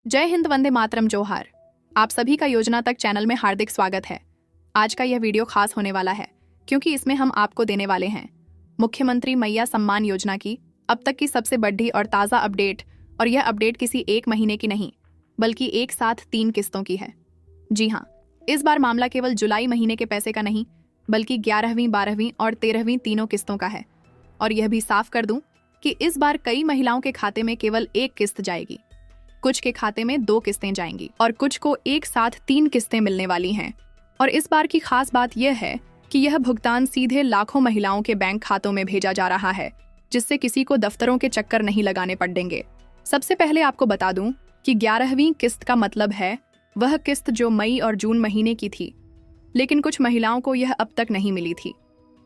जय हिंद, वंदे मातरम, जोहार। आप सभी का योजना तक चैनल में हार्दिक स्वागत है। आज का यह वीडियो खास होने वाला है क्योंकि इसमें हम आपको देने वाले हैं मुख्यमंत्री मैया सम्मान योजना की अब तक की सबसे बड़ी और ताज़ा अपडेट। और यह अपडेट किसी एक महीने की नहीं बल्कि एक साथ 3 किस्तों की है। जी हाँ, इस बार मामला केवल जुलाई महीने के पैसे का नहीं बल्कि 11वीं, 12वीं और 13वीं तीनों किस्तों का है। और यह भी साफ कर दूं कि इस बार कई महिलाओं के खाते में केवल 1 किस्त जाएगी, कुछ के खाते में 2 किस्तें जाएंगी और कुछ को एक साथ 3 किस्तें मिलने वाली हैं। और इस बार की खास बात यह है कि यह भुगतान सीधे लाखों महिलाओं के बैंक खातों में भेजा जा रहा है, जिससे किसी को दफ्तरों के चक्कर नहीं लगाने पड़ेंगे। सबसे पहले आपको बता दूं कि 11वीं किस्त का मतलब है वह किस्त जो मई और जून महीने की थी, लेकिन कुछ महिलाओं को यह अब तक नहीं मिली थी।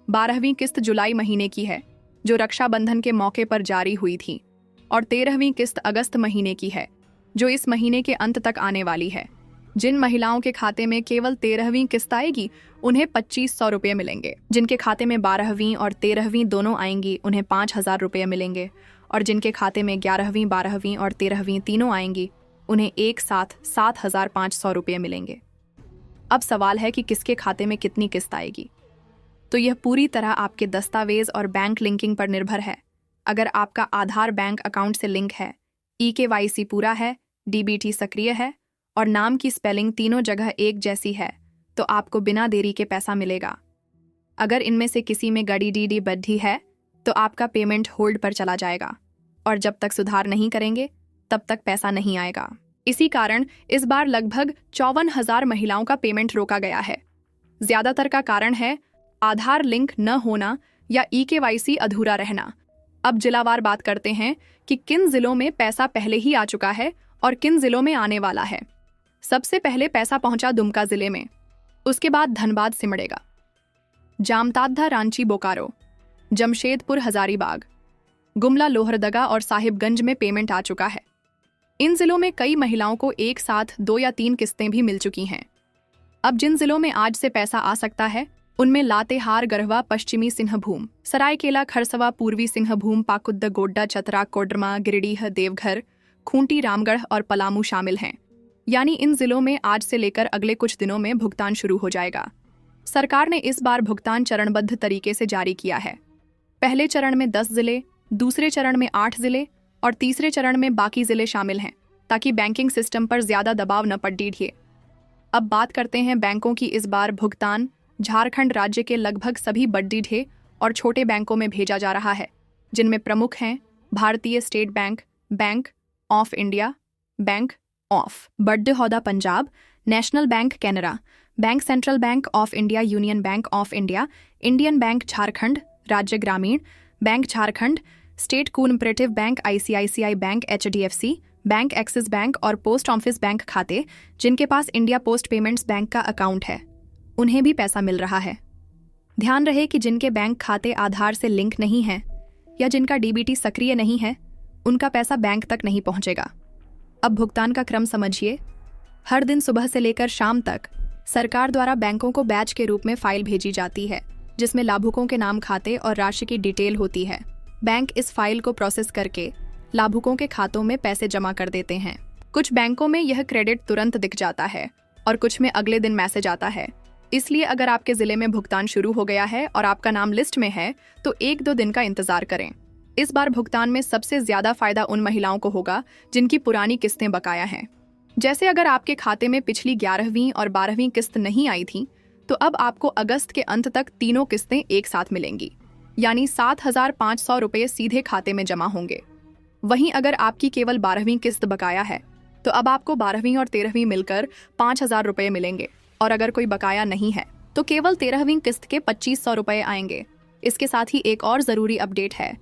12वीं किस्त जुलाई महीने की है, जो रक्षाबंधन के मौके पर जारी हुई थी, और 13वीं किस्त अगस्त महीने की है, जो इस महीने के अंत तक आने वाली है। जिन महिलाओं के खाते में केवल 13वीं किस्त आएगी उन्हें 2500 रुपये मिलेंगे। जिनके खाते में 12वीं और 13वीं दोनों आएंगी उन्हें 5000 रुपये मिलेंगे। और जिनके खाते में 11वीं, 12वीं और 13वीं तीनों आएंगी उन्हें एक साथ 7500 रुपये मिलेंगे। अब सवाल है कि किसके खाते में कितनी किस्त आएगी, तो यह पूरी तरह आपके दस्तावेज और बैंक लिंकिंग पर निर्भर है। अगर आपका आधार बैंक अकाउंट से लिंक है, EKYC पूरा है, DBT सक्रिय है और नाम की स्पेलिंग तीनों जगह एक जैसी है, तो आपको बिना देरी के पैसा मिलेगा। अगर इनमें से किसी में गड़ी डीडी बद्धी है तो आपका पेमेंट होल्ड पर चला जाएगा और जब तक सुधार नहीं करेंगे तब तक पैसा नहीं आएगा। इसी कारण इस बार लगभग 54,000 महिलाओं का पेमेंट रोका गया है। ज्यादातर का कारण है आधार लिंक न होना या EKYC अधूरा रहना। अब जिलावार बात करते हैं कि किन जिलों में पैसा पहले ही आ चुका है और किन जिलों में आने वाला है। सबसे पहले पैसा पहुंचा दुमका जिले में, उसके बाद धनबाद सिमड़ेगा, जामताड़ा रांची बोकारो, जमशेदपुर हजारीबाग, गुमला लोहरदगा और साहिबगंज में पेमेंट आ चुका है। इन जिलों में कई महिलाओं को एक साथ 2 या 3 किस्तें भी मिल चुकी हैं। अब जिन जिलों में आज से पैसा आ सकता है उनमें लातेहार, गढ़वा, पश्चिमी सिंहभूम, सरायकेला, खरसवा, पूर्वी सिंहभूम, पाकुद्द, गोड्डा, चतरा, कोडरमा, गिरिडीह, देवघर, खूंटी, रामगढ़ और पलामू शामिल हैं। यानी इन जिलों में आज से लेकर अगले कुछ दिनों में भुगतान शुरू हो जाएगा। सरकार ने इस बार भुगतान चरणबद्ध तरीके से जारी किया है। पहले चरण में 10 जिले, दूसरे चरण में 8 जिले और तीसरे चरण में बाकी जिले शामिल हैं, ताकि बैंकिंग सिस्टम पर ज्यादा दबाव न पड़े। अब बात करते हैं बैंकों की। इस बार भुगतान झारखंड राज्य के लगभग सभी बड़े और छोटे बैंकों में भेजा जा रहा है, जिनमें प्रमुख हैं भारतीय state bank, bank of India, bank of Baroda Punjab, national bank Canara, bank central bank of India, union bank of India, Indian bank Jharkhand, राज्य ग्रामीण bank Jharkhand, state cooperative bank, ICICI bank, HDFC bank, axis bank और पोस्ट ऑफिस बैंक खाते जिनके पास India post payments bank का account है उन्हें भी पैसा मिल रहा है। ध्यान रहे कि जिनके बैंक खाते आधार से लिंक नहीं है या जिनका DBT सक्रिय नहीं है उनका पैसा बैंक तक नहीं पहुंचेगा। अब भुगतान का क्रम समझिए। हर दिन सुबह से लेकर शाम तक सरकार द्वारा बैंकों को बैच के रूप में फाइल भेजी जाती है, जिसमें लाभुकों के नाम, खाते और राशि की डिटेल होती है। बैंक इस फाइल को प्रोसेस करके लाभुकों के खातों में पैसे जमा कर देते हैं। कुछ बैंकों में यह क्रेडिट तुरंत दिख जाता है और कुछ में अगले दिन मैसेज आता है। इसलिए अगर आपके जिले में भुगतान शुरू हो गया है और आपका नाम लिस्ट में है तो 1-2 दिन का इंतजार करें। इस बार भुगतान में सबसे ज्यादा फायदा उन महिलाओं को होगा जिनकी पुरानी किस्तें बकाया हैं। जैसे अगर आपके खाते में पिछली 11वीं और 12वीं किस्त नहीं आई थी तो अब आपको अगस्त के अंत तक तीनों किस्तें एक साथ मिलेंगी, यानी 7500 रुपये सीधे खाते में जमा होंगे। वहीं अगर आपकी केवल 12वीं किस्त बकाया है तो अब आपको 12वीं और 13वीं मिलकर 5000 रुपये मिलेंगे। और अगर कोई बकाया नहीं है तो केवल 13वीं किस्त के 2500 रुपये आएंगे। इसके साथ ही एक और जरूरी अपडेट है।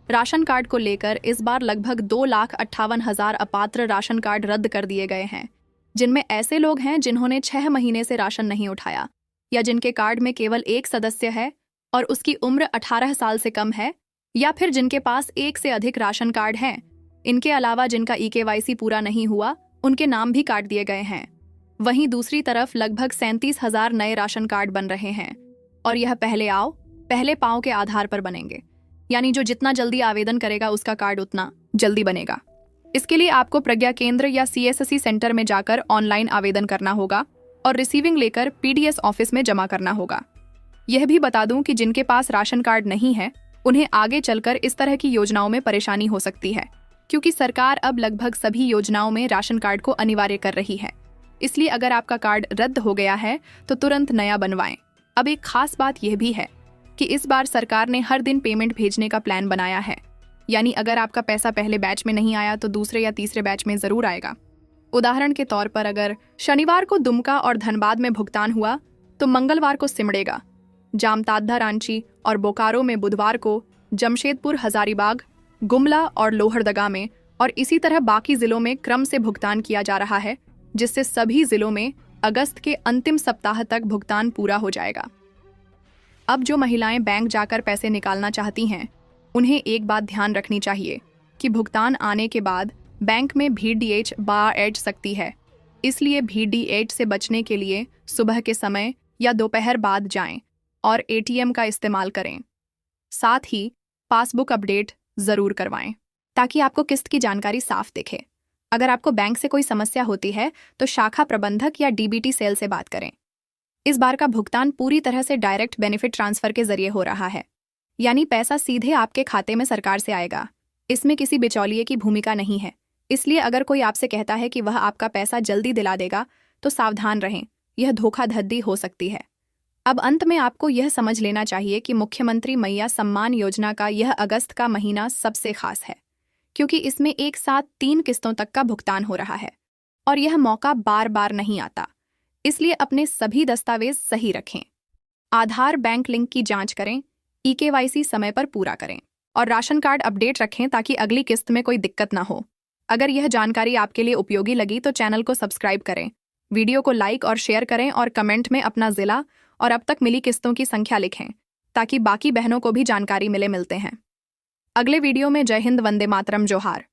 राशन कार्ड को लेकर इस बार लगभग 2,58,000 अपात्र राशन कार्ड रद्द कर दिए गए हैं, जिनमें ऐसे लोग हैं जिन्होंने 6 महीने से राशन नहीं उठाया या जिनके कार्ड में केवल एक सदस्य है और उसकी उम्र 18 साल से कम है, या फिर जिनके पास एक से अधिक राशन कार्ड हैं। इनके अलावा जिनका EKYC पूरा नहीं हुआ उनके नाम भी काट दिए गए हैं। वहीं दूसरी तरफ लगभग 37,000 नए राशन कार्ड बन रहे हैं और यह पहले आओ पहले पाओ के आधार पर बनेंगे, यानी जो जितना जल्दी आवेदन करेगा उसका कार्ड उतना जल्दी बनेगा। इसके लिए आपको प्रज्ञा केंद्र या CSSC सेंटर में जाकर ऑनलाइन आवेदन करना होगा और रिसीविंग लेकर PDS ऑफिस में जमा करना होगा। यह भी बता दूं कि जिनके पास राशन कार्ड नहीं है उन्हें आगे चलकर इस तरह की योजनाओं में परेशानी हो सकती है, क्योंकि सरकार अब लगभग सभी योजनाओं में राशन कार्ड को अनिवार्य कर रही है। इसलिए अगर आपका कार्ड रद्द हो गया है तो तुरंत नया बनवाएं। अब एक खास बात यह भी है कि इस बार सरकार ने हर दिन पेमेंट भेजने का प्लान बनाया है, यानी अगर आपका पैसा पहले बैच में नहीं आया तो दूसरे या तीसरे बैच में जरूर आएगा। उदाहरण के तौर पर अगर शनिवार को दुमका और धनबाद में भुगतान हुआ तो मंगलवार को सिमडेगा, जामताड़ा, रांची और बोकारो में बुधवार को, जमशेदपुर, हजारीबाग, गुमला और लोहरदगा में, और इसी तरह बाकी जिलों में क्रम से भुगतान किया जा रहा है, जिससे सभी जिलों में अगस्त के अंतिम सप्ताह तक भुगतान पूरा हो जाएगा। अब जो महिलाएं बैंक जाकर पैसे निकालना चाहती हैं उन्हें एक बात ध्यान रखनी चाहिए कि भुगतान आने के बाद बैंक में VDH बढ़ सकती है। इसलिए VDH से बचने के लिए सुबह के समय या दोपहर बाद जाएं और ATM का इस्तेमाल करें। साथ ही पासबुक अपडेट जरूर करवाएं ताकि आपको किस्त की जानकारी साफ दिखे। अगर आपको बैंक से कोई समस्या होती है तो शाखा प्रबंधक या DBT सेल से बात करें। इस बार का भुगतान पूरी तरह से डायरेक्ट बेनिफिट ट्रांसफर के जरिए हो रहा है, यानी पैसा सीधे आपके खाते में सरकार से आएगा। इसमें किसी बिचौलिए की भूमिका नहीं है। इसलिए अगर कोई आपसे कहता है कि वह आपका पैसा जल्दी दिला देगा तो सावधान रहें, यह धोखाधड़ी हो सकती है। अब अंत में आपको यह समझ लेना चाहिए कि मुख्यमंत्री मैया सम्मान योजना का यह अगस्त का महीना सबसे खास है, क्योंकि इसमें एक साथ 3 किस्तों तक का भुगतान हो रहा है और यह मौका बार बार नहीं आता। इसलिए अपने सभी दस्तावेज सही रखें, आधार बैंक लिंक की जांच करें, EKYC समय पर पूरा करें और राशन कार्ड अपडेट रखें ताकि अगली किस्त में कोई दिक्कत ना हो। अगर यह जानकारी आपके लिए उपयोगी लगी तो चैनल को सब्सक्राइब करें, वीडियो को लाइक और शेयर करें और कमेंट में अपना जिला और अब तक मिली किस्तों की संख्या लिखें ताकि बाकी बहनों को भी जानकारी मिलते हैं। अगले वीडियो में जय हिंद, वंदे मातरम, जोहार।